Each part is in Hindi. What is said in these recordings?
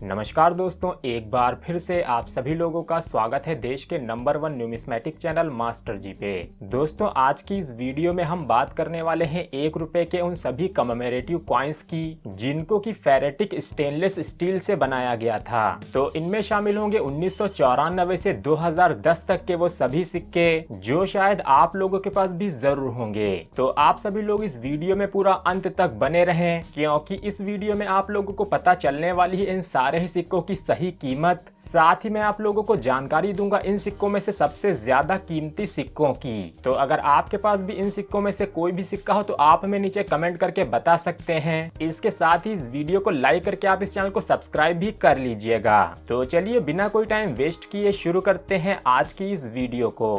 नमस्कार दोस्तों, एक बार फिर से आप सभी लोगों का स्वागत है देश के नंबर 1 न्यूमिस्मेटिक चैनल मास्टर जी पे। दोस्तों, आज की इस वीडियो में हम बात करने वाले हैं 1 रुपए के उन सभी कमेमोरेटिव कॉइन्स की जिनको की फेरेटिक स्टेनलेस स्टील से बनाया गया था। तो इनमें शामिल होंगे 1994 से 2010 तक के वो सभी सिक्के जो शायद आप लोगों के पास भी जरूर होंगे। तो आप सभी लोग इस वीडियो में पूरा अंत तक बने रहें, क्योंकि इस वीडियो में आप लोगों को पता चलने वाली है इन सारे ही सिक्कों की सही कीमत। साथ ही मैं आप लोगों को जानकारी दूंगा इन सिक्कों में से सबसे ज्यादा कीमती सिक्कों की। तो अगर आपके पास भी इन सिक्कों में से कोई भी सिक्का हो तो आप हमें नीचे कमेंट करके बता सकते हैं। इसके साथ ही इस वीडियो को लाइक करके आप इस चैनल को सब्सक्राइब भी कर लीजिएगा। तो चलिए बिना कोई टाइम वेस्ट किए शुरू करते हैं आज की इस वीडियो को।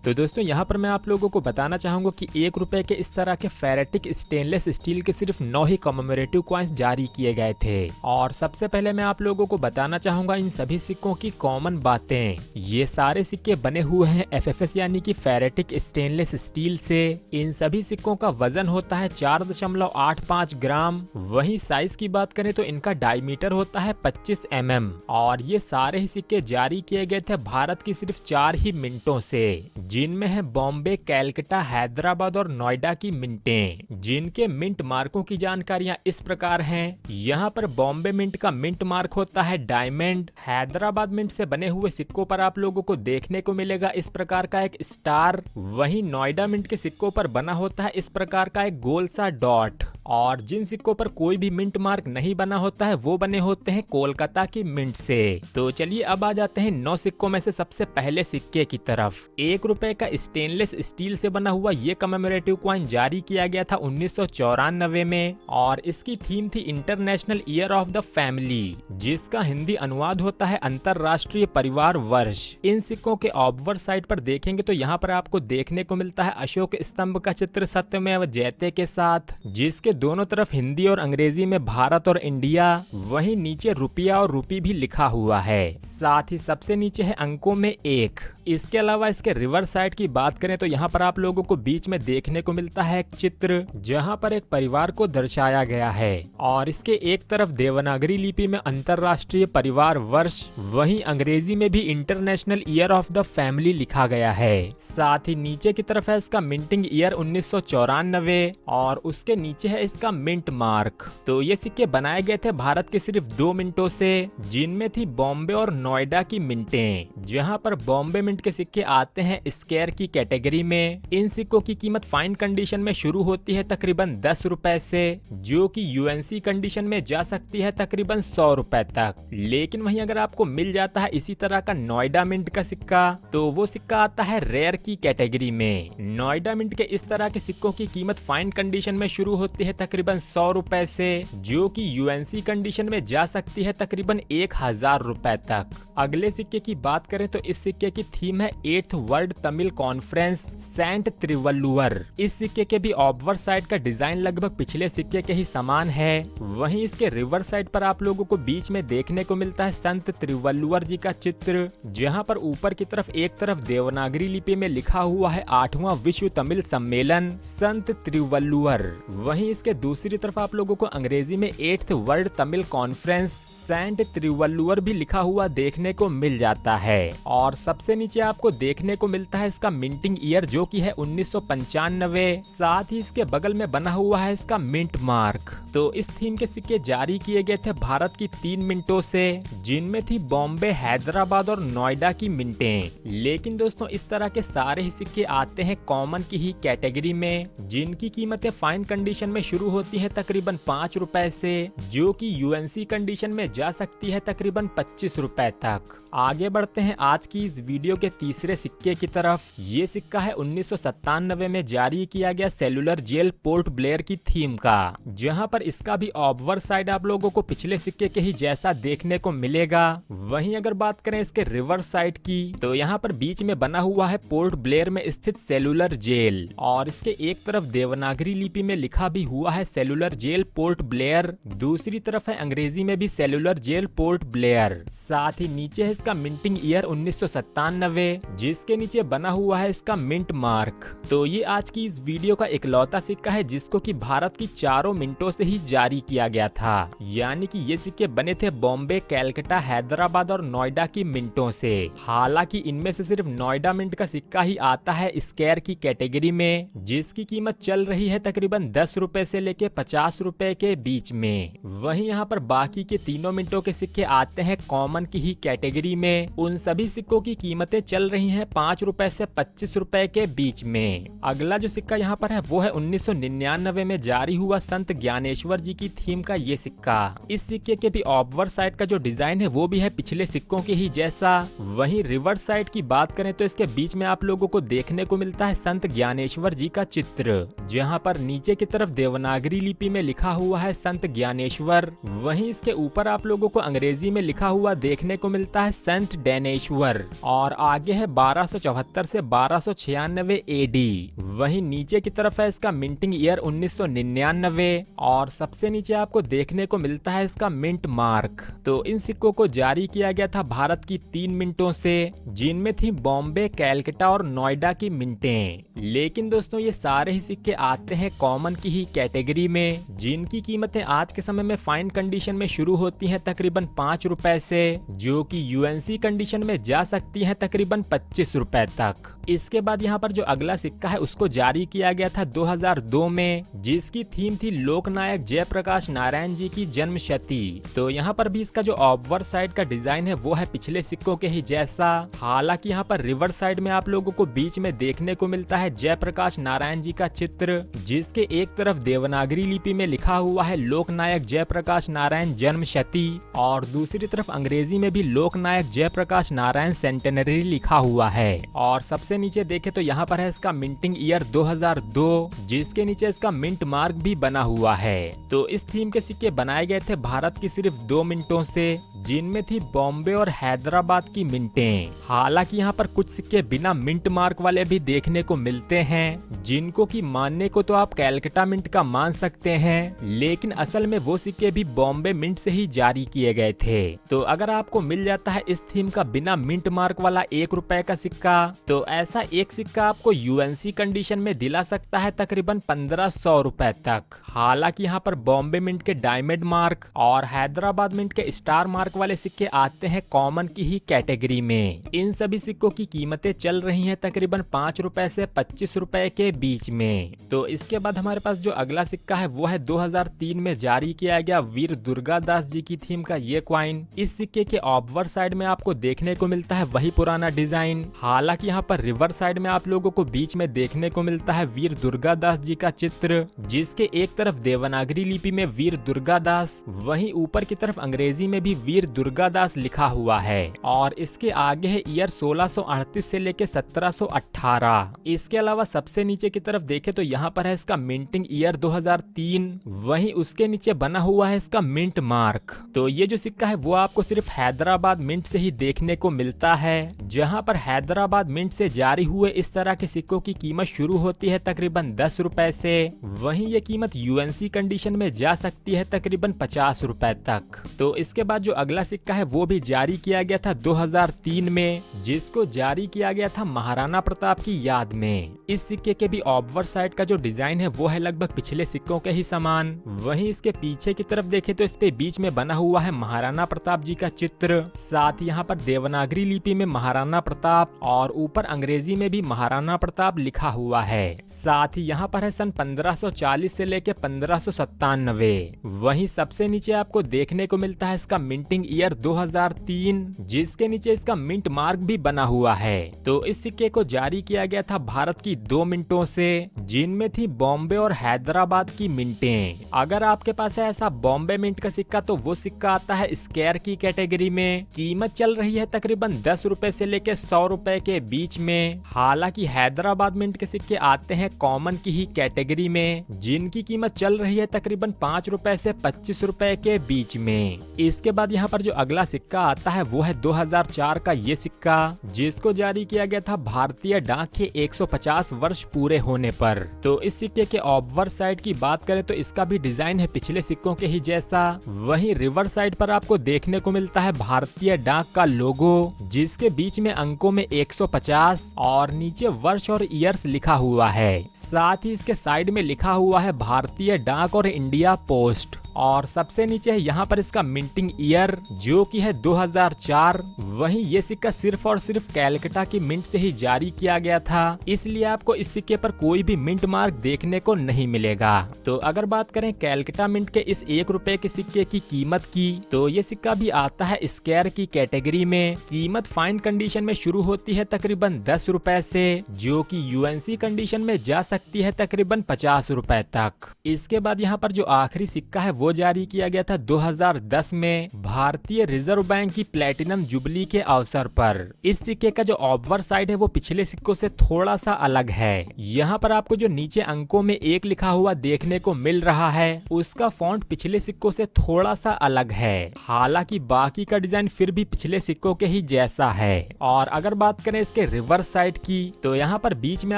तो दोस्तों, यहाँ पर मैं आप लोगों को बताना चाहूंगा कि 1 रुपए के इस तरह के फेरेटिक स्टेनलेस स्टील के सिर्फ 9 ही कमेमोरेटिव कॉइन्स जारी किए गए थे। और सबसे पहले मैं आप लोगों को बताना चाहूंगा इन सभी सिक्कों की कॉमन बातें। ये सारे सिक्के बने हुए हैं FFS यानी कि फेरेटिक स्टेनलेस स्टील से। इन सभी सिक्कों का वजन होता है 4.85 ग्राम। वहीं साइज की बात करें तो इनका डायमीटर होता है 25 mm। और ये सारे ही सिक्के जारी किए गए थे भारत की सिर्फ 4 ही मिंटों से, जिनमें है बॉम्बे, कैलकाटा, हैदराबाद और नोएडा की मिंटें। जिनके मिंट मार्कों की जानकारियां इस प्रकार हैं। यहाँ पर बॉम्बे मिंट का मिंट मार्क होता है डायमंड। हैदराबाद मिंट से बने हुए सिक्कों पर आप लोगों को देखने को मिलेगा इस प्रकार का एक स्टार। वहीं नोएडा मिंट के सिक्कों पर बना होता है इस प्रकार का एक गोल सा डॉट। और जिन सिक्कों पर कोई भी मिंट मार्क नहीं बना होता है वो बने होते हैं कोलकाता की मिंट से। तो चलिए अब आ जाते हैं 9 सिक्कों में से सबसे पहले सिक्के की तरफ। 1 रुपए का स्टेनलेस स्टील से बना हुआ ये कमेमोरेटिव कॉइन जारी किया गया था 1994 में। और इसकी थीम थी international year of the family, जिसका हिंदी अनुवाद होता है अंतरराष्ट्रीय परिवार वर्ष। इन सिक्कों के ऑब्वर साइड पर देखेंगे तो यहाँ पर आपको देखने को मिलता है अशोक स्तंभ का चित्र सत्यमेव जयते के साथ, जिसके दोनों तरफ हिंदी और अंग्रेजी में भारत और इंडिया। वहीं नीचे रुपया और रूपी भी लिखा हुआ है। साथ ही सबसे नीचे है अंकों में 1। इसके अलावा इसके रिवर्स साइड की बात करें तो यहाँ पर आप लोगों को बीच में देखने को मिलता है एक चित्र, जहाँ पर एक परिवार को दर्शाया गया है। और इसके एक तरफ देवनागरी लिपि में अंतरराष्ट्रीय परिवार वर्ष, वहीं अंग्रेजी में भी international year of the family लिखा गया है। साथ ही नीचे की तरफ है इसका मिंटिंग ईयर 1994 और उसके नीचे है इसका मिंट मार्क। तो ये सिक्के बनाए गए थे भारत के सिर्फ 2 मिंटों से, जिनमें थी बॉम्बे और नोएडा की मिंटें। जहाँ पर बॉम्बे मिंट के सिक्के आते हैं स्केयर की कैटेगरी में। इन सिक्कों की कीमत फाइन कंडीशन में शुरू होती है तकरीबन 10 रुपए से, जो कि UNC कंडीशन में जा सकती है तकरीबन 100 रुपए तक। लेकिन वहीं अगर आपको मिल जाता है इसी तरह का नोएडा मिंट का सिक्का तो वो सिक्का आता है रेयर की कैटेगरी में। नोएडा मिंट के इस तरह के सिक्कों की कीमत फाइन कंडीशन में शुरू होती है तकरीबन 100 रुपए से, जो कि UNC कंडीशन में जा सकती है तकरीबन 1000 रुपए तक। अगले सिक्के की बात करें तो इस सिक्के की थीम है 8th world Tamil conference saint Tiruvalluvar. इस सिक्के के भी ऑब्वर साइड का डिजाइन लगभग पिछले सिक्के के ही समान है। वहीं इसके रिवर्स साइड पर आप लोगों को बीच में देखने को मिलता है संत त्रिवल्लुवर जी का चित्र, जहां पर ऊपर की तरफ एक तरफ देवनागरी लिपि में लिखा हुआ है 8वां विश्व तमिल सम्मेलन संत त्रिवल्लुवर। वहीं इसके दूसरी तरफ आप लोगों को अंग्रेजी में 8th world Tamil conference saint Tiruvalluvar भी लिखा हुआ देखने को मिल जाता है। और सबसे नीचे आपको देखने को मिलता है इसका मिंटिंग ईयर, जो कि है 1995। साथ ही इसके बगल में बना हुआ है इसका मिंट मार्क। तो इस थीम के सिक्के जारी किए गए थे भारत की 3 मिंटों से, जिनमें थी बॉम्बे, हैदराबाद और नोएडा की मिंटें। लेकिन दोस्तों, इस तरह के सारे ही सिक्के आते हैं कॉमन की ही कैटेगरी में, जिनकी कीमतें फाइन कंडीशन में शुरू होती है तकरीबन 5 रुपए से, जो कि UNC कंडीशन में जा सकती है तकरीबन 25 रुपए तक। आगे बढ़ते हैं आज की इस वीडियो के तीसरे सिक्के की तरफ। ये सिक्का है 1997 में जारी किया गया सेलुलर जेल पोर्ट ब्लेयर की थीम का, जहां पर इसका भी ऑब्वर साइड आप लोगों को पिछले सिक्के के ही जैसा देखने को मिलेगा। वहीं अगर बात करें इसके रिवर्स साइड की तो यहाँ पर बीच में बना हुआ है पोर्ट ब्लेयर में स्थित सेलुलर जेल और इसके एक तरफ देवनागरी लिपि में लिखा भी हुआ हुआ है सेलुलर जेल पोर्ट ब्लेयर, दूसरी तरफ है अंग्रेजी में भी सेलुलर जेल पोर्ट ब्लेयर। साथ ही नीचे है इसका मिंटिंग ईयर 1997, जिसके नीचे बना हुआ है इसका मिंट मार्क। तो ये आज की इस वीडियो का इकलौता सिक्का है जिसको कि भारत की चारों मिंटों से ही जारी किया गया था, यानी कि ये सिक्के बने थे बॉम्बे, कैलकाटा, हैदराबाद और नोएडा की मिंटों से। हालांकि इनमें से सिर्फ नोएडा मिंट का सिक्का ही आता है स्क्वायर की कैटेगरी में, जिसकी कीमत चल रही है तकरीबन 10 रुपए से लेके 50 रुपए के बीच में। वहीं यहाँ पर बाकी के तीनों मिंटों के सिक्के आते हैं कॉमन की ही कैटेगरी में। उन सभी सिक्कों की कीमतें चल रही हैं 5 रुपए से 25 रुपए के बीच में। अगला जो सिक्का यहाँ पर है वो है 1999 में जारी हुआ संत ज्ञानेश्वर जी की थीम का ये सिक्का। इस सिक्के के भी ऑब्वर्ड साइड का जो डिजाइन है वो भी है पिछले सिक्कों के ही जैसा। वहीं रिवर्स साइड की बात करें तो इसके बीच में आप लोगों को देखने को मिलता है संत ज्ञानेश्वर जी का चित्र, जहाँ पर नीचे की तरफ देवनागरी लिपि में लिखा हुआ है संत ज्ञानेश्वर। वहीं इसके ऊपर आप लोगों को अंग्रेजी में लिखा हुआ देखने को मिलता है संत डैनेश्वर, और आगे है 1274 से 1296 एडी। वहीं नीचे की तरफ है इसका मिंटिंग ईयर 1999, और सबसे नीचे आपको देखने को मिलता है इसका मिंट मार्क। तो इन सिक्कों को जारी किया गया था भारत की 3 मिंटों से, जिनमें थी बॉम्बे, कैलकाटा और नोएडा की मिंटें। लेकिन दोस्तों ये सारे ही सिक्के आते हैं कॉमन की ही कैटेगरी में, जिनकी कीमतें आज के समय में फाइन कंडीशन में शुरू होती हैं तकरीबन 5 रुपए से, जो कि यूएनसी कंडीशन में जा सकती हैं तकरीबन 25 रुपए तक। इसके बाद यहाँ पर जो अगला सिक्का है उसको जारी किया गया था 2002 में, जिसकी थीम थी लोकनायक जयप्रकाश नारायण जी की जन्म शती। तो यहाँ पर भी इसका जो ऑब्वर्ड साइड का डिजाइन है वो है पिछले सिक्कों के ही जैसा। हालांकि यहाँ पर रिवर्स साइड में आप लोगों को बीच में देखने को मिलता है जयप्रकाश नारायण जी का चित्र, जिसके एक तरफ देवनागरी लिपि में लिखा हुआ है लोकनायक जयप्रकाश नारायण जन्म शती, और दूसरी तरफ अंग्रेजी में भी लोकनायक जयप्रकाश नारायण सेंटेनरी लिखा हुआ है। और सबसे नीचे देखे तो यहाँ पर है इसका मिंटिंग ईयर 2002, जिसके नीचे इसका मिंट मार्क भी बना हुआ है। तो इस थीम के सिक्के बनाए गए थे भारत की सिर्फ 2 मिंटों से, जिनमें थी बॉम्बे और हैदराबाद की मिंटें। हालांकि यहाँ पर कुछ सिक्के बिना मिंट मार्क वाले भी देखने को मिलते हैं, जिनको कि मानने को तो आप कैलकाटा मिंट का मान सकते हैं, लेकिन असल में वो सिक्के भी बॉम्बे मिंट से ही जारी किए गए थे। तो अगर आपको मिल जाता है इस थीम का बिना मिंट मार्क वाला 1 रुपए का सिक्का, तो ऐसा एक सिक्का आपको यूएनसी कंडीशन में दिला सकता है तकरीबन 1500 रुपए तक। हालांकि यहाँ पर बॉम्बे मिंट के डायमंड मार्क और हैदराबाद मिंट के स्टार मार्क वाले सिक्के आते हैं कॉमन की ही कैटेगरी में। इन सभी सिक्कों की कीमतें चल रही हैं तकरीबन 5 रुपए से 25 रुपए के बीच में। तो इसके बाद हमारे पास जो अगला सिक्का है वो है 2003 में जारी किया गया वीर दुर्गादास जी की थीम का ये क्वाइन। इस सिक्के के ऑब्वर्ड साइड में आपको देखने को मिलता है वही पुराना डिजाइन। हालांकि यहाँ पर रिवर्स साइड में आप लोगों को बीच में देखने को मिलता है वीर दुर्गादास जी का चित्र, जिसके एक तरफ देवनागरी लिपि में वीर दुर्गादास, वहीं ऊपर की तरफ अंग्रेजी में भी वीर दुर्गादास लिखा हुआ है, और इसके आगे है ईयर 1638 से लेके 1718। इसके अलावा सबसे नीचे की तरफ देखे तो यहाँ पर है इसका मिंटिंग ईयर 2003, वहीं उसके नीचे बना हुआ है इसका मिंट मार्क। तो ये जो सिक्का है वो आपको सिर्फ हैदराबाद मिंट से ही देखने को मिलता है, जहाँ पर हैदराबाद मिंट से जारी हुए इस तरह के सिक्कों की कीमत शुरू होती है तकरीबन 10 रुपए से, वहीं ये कीमत यूएनसी कंडीशन में जा सकती है तकरीबन 50 रुपए तक। तो इसके बाद जो अगला सिक्का है वो भी जारी किया गया था 2003 में, जिसको जारी किया गया था महाराणा प्रताप की याद में। इस सिक्के के भी ऑब्वर्ड साइड का जो डिजाइन है वो है लगभग पिछले सिक्कों के ही समान। वहीं इसके पीछे की तरफ देखे तो इस पे बीच में बना हुआ है महाराणा प्रताप जी का चित्र, साथ ही यहाँ पर देवनागरी लिपि में महाराणा प्रताप और ऊपर अंग्रेजी में भी महाराणा प्रताप लिखा हुआ है। साथ ही यहाँ पर है सन 1540 से लेके 1597। वहीं सबसे नीचे आपको देखने को मिलता है इसका मिंटिंग ईयर 2003, जिसके नीचे इसका मिंट मार्क भी बना हुआ है। तो इस सिक्के को जारी किया गया था भारत की 2 मिंटों से, जिनमें थी बॉम्बे और हैदराबाद की मिंटें। अगर आपके पास है ऐसा बॉम्बे मिंट का सिक्का तो वो सिक्का आता है स्क्वायर की कैटेगरी में। कीमत चल रही है तकरीबन 10 रुपए से लेके 100 रुपए के बीच में। हालांकि हैदराबाद मिंट के सिक्के आते हैं कॉमन की ही कैटेगरी में, जिनकी कीमत चल रही है तकरीबन 5 रुपए से 25 रुपए के बीच में। इसके बाद यहाँ पर जो अगला सिक्का आता है वो है 2004 का ये सिक्का, जिसको जारी किया गया था भारतीय डाक के 150 वर्ष पूरे होने पर। तो इस सिक्के के ऑब्वर्ड साइड साइड की बात करें तो इसका भी डिजाइन है पिछले सिक्कों के ही जैसा। वहीं रिवर्स साइड पर आपको देखने को मिलता है भारतीय डाक का लोगो, जिसके बीच में अंकों में 150 और नीचे वर्ष और ईयर्स लिखा हुआ है। साथ ही इसके साइड में लिखा हुआ है भारतीय डाक और इंडिया पोस्ट। और सबसे नीचे है यहाँ पर इसका मिंटिंग ईयर जो कि है 2004। वहीं ये सिक्का सिर्फ और सिर्फ कैलकटा की मिंट से ही जारी किया गया था, इसलिए आपको इस सिक्के पर कोई भी मिंट मार्क देखने को नहीं मिलेगा। तो अगर बात करें कैलकटा मिंट के इस 1 रुपए के सिक्के की कीमत की, तो ये सिक्का भी आता है स्क्वायर की कैटेगरी में। कीमत फाइन कंडीशन में शुरू होती है तकरीबन 10 रुपए से, जो कि यूएनसी कंडीशन में जा सकती है तकरीबन 50 रुपए तक। इसके बाद यहाँ पर जो आखिरी सिक्का है वो जारी किया गया था 2010 में भारतीय रिजर्व बैंक की प्लेटिनम जुबली के अवसर पर। इस सिक्के का जो ऑब्वर साइड है वो पिछले सिक्कों से थोड़ा सा अलग है। यहाँ पर आपको जो नीचे अंकों में 1 लिखा हुआ देखने को मिल रहा है, उसका फॉन्ट पिछले सिक्कों से थोड़ा सा अलग है। हालांकि बाकी का डिजाइन फिर भी पिछले सिक्कों के ही जैसा है। और अगर बात करें इसके रिवर्स साइड की, तो यहाँ पर बीच में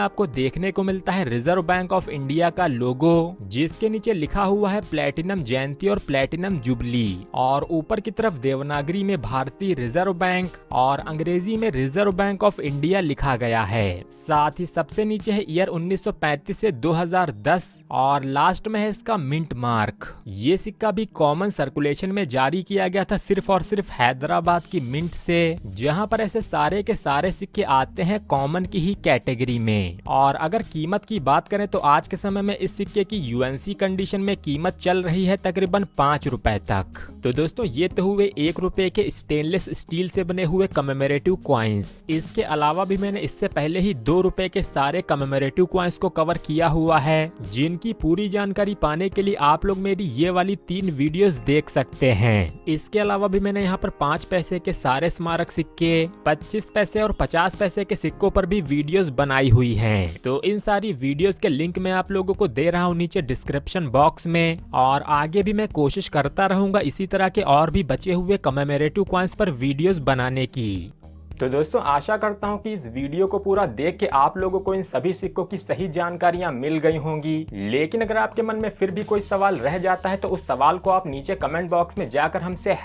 आपको देखने को मिलता है रिजर्व बैंक ऑफ इंडिया का लोगो, जिसके नीचे लिखा हुआ है प्लेटिनम जयंती और प्लेटिनम जुबली। और ऊपर की तरफ देवनागरी में भारतीय रिजर्व बैंक और अंग्रेजी में रिजर्व बैंक ऑफ इंडिया लिखा गया है। साथ ही सबसे नीचे है ईयर 1935 से 2010 और लास्ट में है इसका मिंट मार्क। ये सिक्का भी कॉमन सर्कुलेशन में जारी किया गया था सिर्फ और सिर्फ हैदराबाद की मिंट से, जहां पर ऐसे सारे के सारे सिक्के आते हैं कॉमन की ही कैटेगरी में। और अगर कीमत की बात करें तो आज के समय में इस सिक्के की यूएनसी कंडीशन में कीमत चल रही है तकरीबन 5 रुपए तक। तो दोस्तों ये तो हुए 1 रुपए के स्टेनलेस स्टील से बने हुए कमेमोरेटिव कॉइन्स। इसके अलावा भी मैंने इससे पहले ही 2 रुपए के सारे कमेमोरेटिव कॉइन्स को कवर किया हुआ है, जिनकी पूरी जानकारी पाने के लिए आप लोग मेरी ये वाली 3 वीडियोस देख सकते हैं। इसके अलावा भी मैंने यहाँ पर 5 पैसे के सारे स्मारक सिक्के, 25 पैसे और 50 पैसे के सिक्कों पर भी वीडियोस बनाई हुई हैं। तो इन सारी वीडियोस के लिंक मैं आप लोगों को दे रहा हूँ नीचे डिस्क्रिप्शन बॉक्स में। और आगे भी मैं कोशिश करता रहूंगा इसी तरह के और भी बचे हुए कमेमोरेटिव कॉइन्स पर वीडियोस बनाने की। तो दोस्तों आशा करता हूं कि इस वीडियो को पूरा देख के आप लोगों को इन सभी सिक्कों की सही जानकारियां मिल गई होंगी। लेकिन अगर आपके मन में फिर भी कोई सवाल रह जाता है तो उस सवाल को आप नीचे कमेंट बॉक्स में जाकर हमसे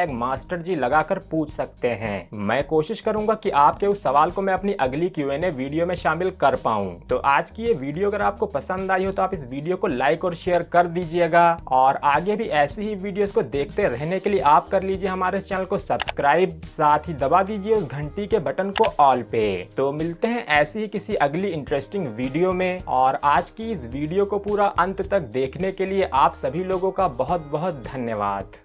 #मास्टरजी लगाकर पूछ सकते हैं। मैं कोशिश करूंगा कि आपके उस सवाल को मैं अपनी अगली Q&A वीडियो में शामिल कर पाऊँ। तो आज की ये वीडियो अगर आपको पसंद आई हो तो आप इस वीडियो को लाइक और शेयर कर दीजिएगा। और आगे भी ऐसी ही वीडियोस को देखते रहने के लिए आप कर लीजिए हमारे चैनल को सब्सक्राइब, साथ ही दबा दीजिए उस घंटी के बटन को ऑल पे। तो मिलते हैं ऐसी ही किसी अगली इंटरेस्टिंग वीडियो में। और आज की इस वीडियो को पूरा अंत तक देखने के लिए आप सभी लोगों का बहुत बहुत धन्यवाद।